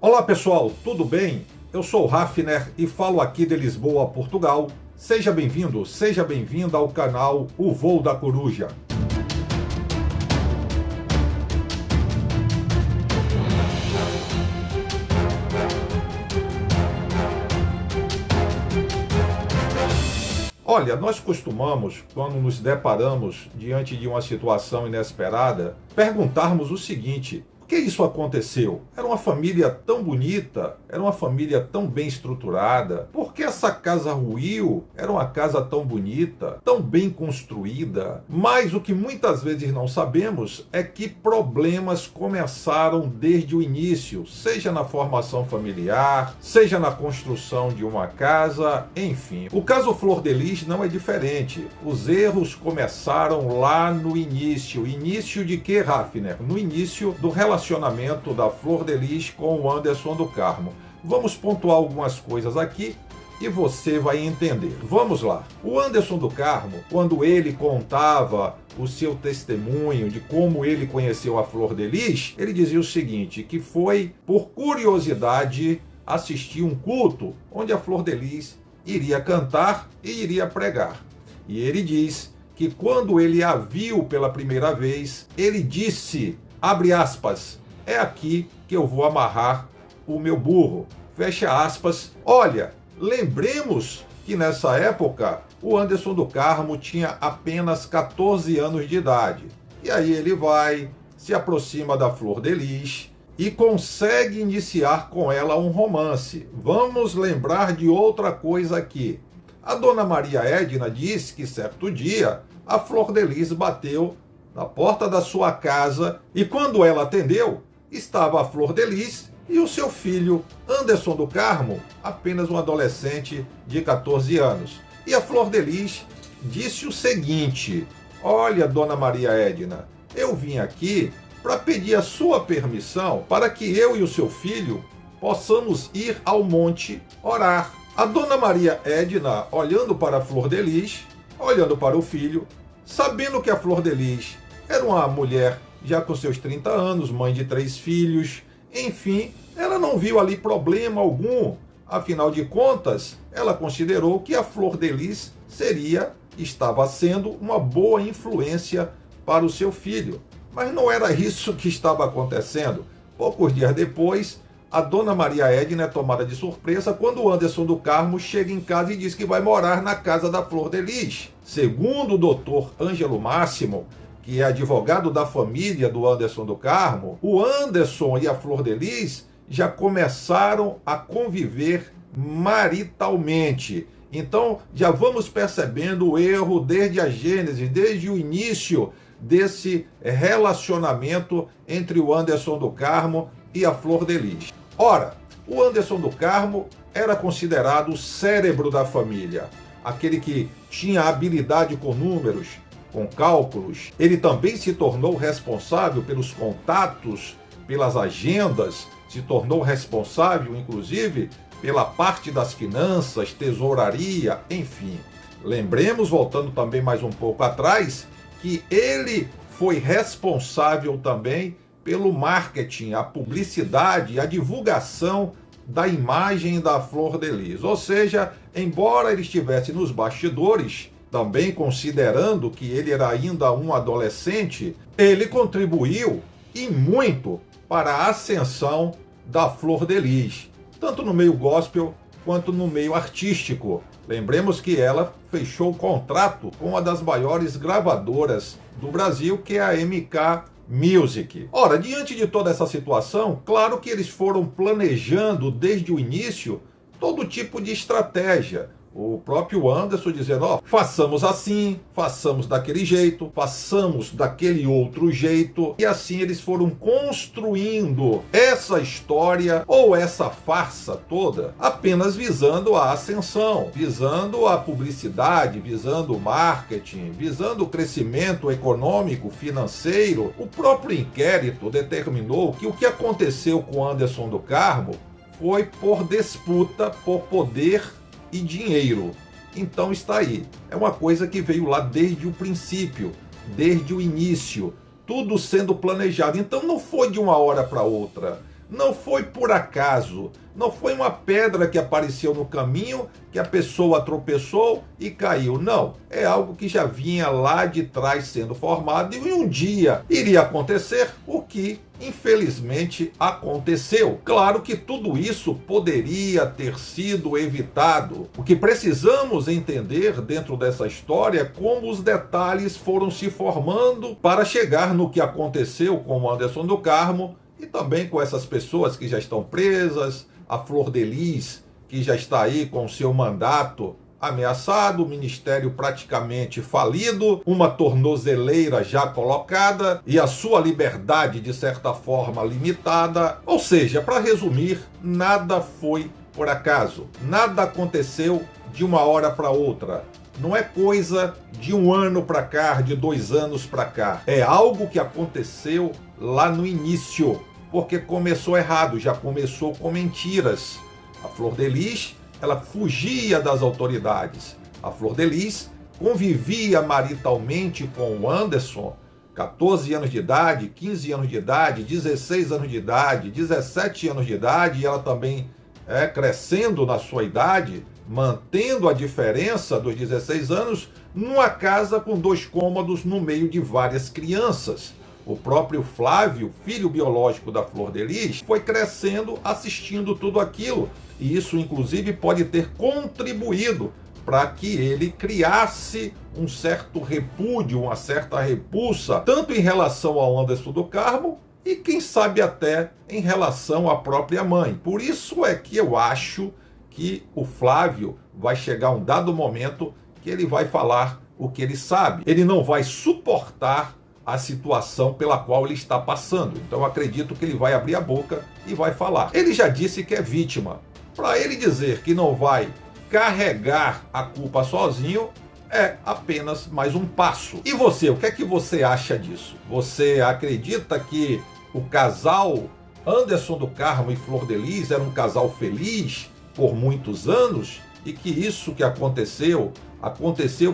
Olá pessoal, tudo bem? Eu sou o Hafner e falo aqui de Lisboa, Portugal. Seja bem-vindo, seja bem-vinda ao canal O Voo da Coruja. Olha, nós costumamos, quando nos deparamos diante de uma situação inesperada, perguntarmos o seguinte: por que isso aconteceu? Era uma família tão bonita, era uma família tão bem estruturada. Por que essa casa ruiu? Era uma casa tão bonita, tão bem construída. Mas o que muitas vezes não sabemos é que problemas começaram desde o início, seja na formação familiar, seja na construção de uma casa, enfim. O caso Flor de Lis não é diferente. Os erros começaram lá no início. Início de quê, Hafner? No início do relacionamento da Flor de Lis com o Anderson do Carmo. Vamos pontuar algumas coisas aqui e você vai entender. Vamos lá. O Anderson do Carmo, quando ele contava o seu testemunho de como ele conheceu a Flor de Lis, ele dizia o seguinte, que foi por curiosidade assistir um culto onde a Flor de Lis iria cantar e iria pregar. E ele diz que quando ele a viu pela primeira vez, ele disse, abre aspas, é aqui que eu vou amarrar o meu burro, fecha aspas. Olha, lembremos que nessa época o Anderson do Carmo tinha apenas 14 anos de idade. E aí ele vai, se aproxima da Flor de Lis e consegue iniciar com ela um romance. Vamos lembrar de outra coisa aqui. A dona Maria Edna disse que certo dia a Flor de Lis bateu na porta da sua casa e quando ela atendeu, estava a Flor de Lis e o seu filho, Anderson do Carmo, apenas um adolescente de 14 anos. E a Flor de Lis disse o seguinte, olha, dona Maria Edna, eu vim aqui para pedir a sua permissão para que eu e o seu filho possamos ir ao monte orar. A dona Maria Edna, olhando para a Flor de Lis, olhando para o filho, sabendo que a Flor de Lis era uma mulher já com seus 30 anos, mãe de 3 filhos, enfim, ela não viu ali problema algum. Afinal de contas, ela considerou que a Flor de Lis estava sendo uma boa influência para o seu filho. Mas não era isso que estava acontecendo. Poucos dias depois, a dona Maria Edna é tomada de surpresa quando o Anderson do Carmo chega em casa e diz que vai morar na casa da Flor de Lis. Segundo o doutor Ângelo Máximo, que é advogado da família do Anderson do Carmo, o Anderson e a Flor de Lis já começaram a conviver maritalmente. Então, já vamos percebendo o erro desde a gênese, desde o início desse relacionamento entre o Anderson do Carmo e a Flor de Lis. Ora, o Anderson do Carmo era considerado o cérebro da família, aquele que tinha habilidade com números, com cálculos. Ele também se tornou responsável pelos contatos, pelas agendas, se tornou responsável, inclusive, pela parte das finanças, tesouraria, enfim. Lembremos, voltando também mais um pouco atrás, que ele foi responsável também pelo marketing, a publicidade, a divulgação da imagem da Flor de Lis. Ou seja, embora ele estivesse nos bastidores, também considerando que ele era ainda um adolescente, ele contribuiu e muito para a ascensão da Flor de Lis, tanto no meio gospel quanto no meio artístico. Lembremos que ela fechou contrato com uma das maiores gravadoras do Brasil, que é a MK Music. Ora, diante de toda essa situação, claro que eles foram planejando desde o início todo tipo de estratégia. O próprio Anderson dizendo, ó, façamos assim, façamos daquele jeito, façamos daquele outro jeito. E assim eles foram construindo essa história ou essa farsa toda apenas visando a ascensão, visando a publicidade, visando o marketing, visando o crescimento econômico, financeiro. O próprio inquérito determinou que o que aconteceu com Anderson do Carmo foi por disputa por poder e dinheiro. Então está aí. É uma coisa que veio lá desde o princípio, desde o início, tudo sendo planejado. Então não foi de uma hora para outra. Não foi por acaso, não foi uma pedra que apareceu no caminho, que a pessoa tropeçou e caiu. Não, é algo que já vinha lá de trás sendo formado e um dia iria acontecer o que infelizmente aconteceu. Claro que tudo isso poderia ter sido evitado. O que precisamos entender dentro dessa história é como os detalhes foram se formando para chegar no que aconteceu com o Anderson do Carmo e também com essas pessoas que já estão presas, a Flor de Lis, que já está aí com o seu mandato ameaçado, o ministério praticamente falido, uma tornozeleira já colocada e a sua liberdade, de certa forma, limitada. Ou seja, para resumir, nada foi por acaso. Nada aconteceu de uma hora para outra. Não é coisa de um ano para cá, de 2 anos para cá. É algo que aconteceu lá no início, porque começou errado, já começou com mentiras. A Flor de Lis, ela fugia das autoridades. A Flor de Lis convivia maritalmente com o Anderson, 14 anos de idade, 15 anos de idade, 16 anos de idade, 17 anos de idade, e ela também crescendo na sua idade, mantendo a diferença dos 16 anos, numa casa com 2 cômodos no meio de várias crianças. O próprio Flávio, filho biológico da Flor de Lis, foi crescendo assistindo tudo aquilo. E isso, inclusive, pode ter contribuído para que ele criasse um certo repúdio, uma certa repulsa, tanto em relação ao Anderson do Carmo e, quem sabe, até em relação à própria mãe. Por isso é que eu acho que o Flávio vai chegar um dado momento que ele vai falar o que ele sabe. Ele não vai suportar a situação pela qual ele está passando. Então eu acredito que ele vai abrir a boca e vai falar. Ele já disse que é vítima. Para ele dizer que não vai carregar a culpa sozinho, é apenas mais um passo. E você, o que é que você acha disso? Você acredita que o casal Anderson do Carmo e Flor de Lis era um casal feliz por muitos anos e que isso que aconteceu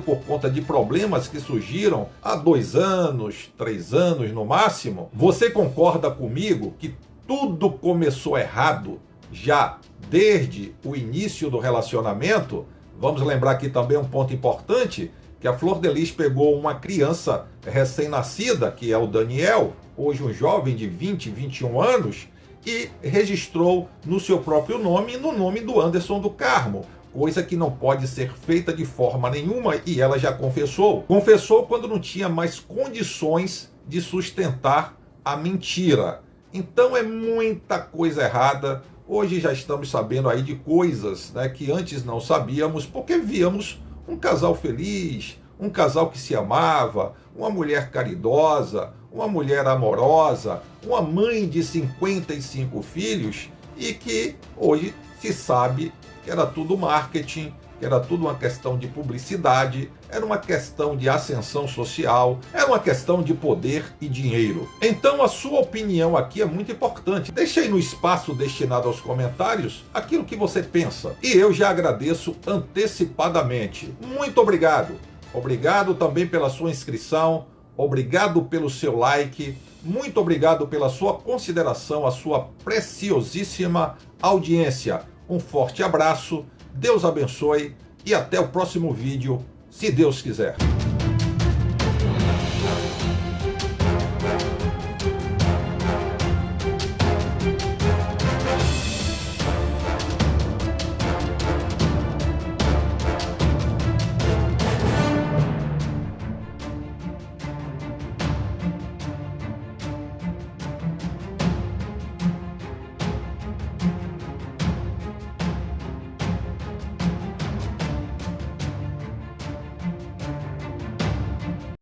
por conta de problemas que surgiram há 2 anos, 3 anos no máximo? Você concorda comigo que tudo começou errado já desde o início do relacionamento? Vamos lembrar aqui também um ponto importante, que a Flor de Lis pegou uma criança recém-nascida, que é o Daniel, hoje um jovem de 20, 21 anos, e registrou no seu próprio nome e no nome do Anderson do Carmo, coisa que não pode ser feita de forma nenhuma, e ela já confessou. Confessou quando não tinha mais condições de sustentar a mentira. Então é muita coisa errada. Hoje já estamos sabendo aí de coisas, né, que antes não sabíamos, porque víamos um casal feliz, um casal que se amava, uma mulher caridosa, uma mulher amorosa, uma mãe de 55 filhos, e que hoje se sabe que era tudo marketing, que era tudo uma questão de publicidade, era uma questão de ascensão social, era uma questão de poder e dinheiro. Então a sua opinião aqui é muito importante. Deixe aí no espaço destinado aos comentários aquilo que você pensa. E eu já agradeço antecipadamente. Muito obrigado. Obrigado também pela sua inscrição, obrigado pelo seu like, muito obrigado pela sua consideração, a sua preciosíssima audiência. Um forte abraço, Deus abençoe e até o próximo vídeo, se Deus quiser.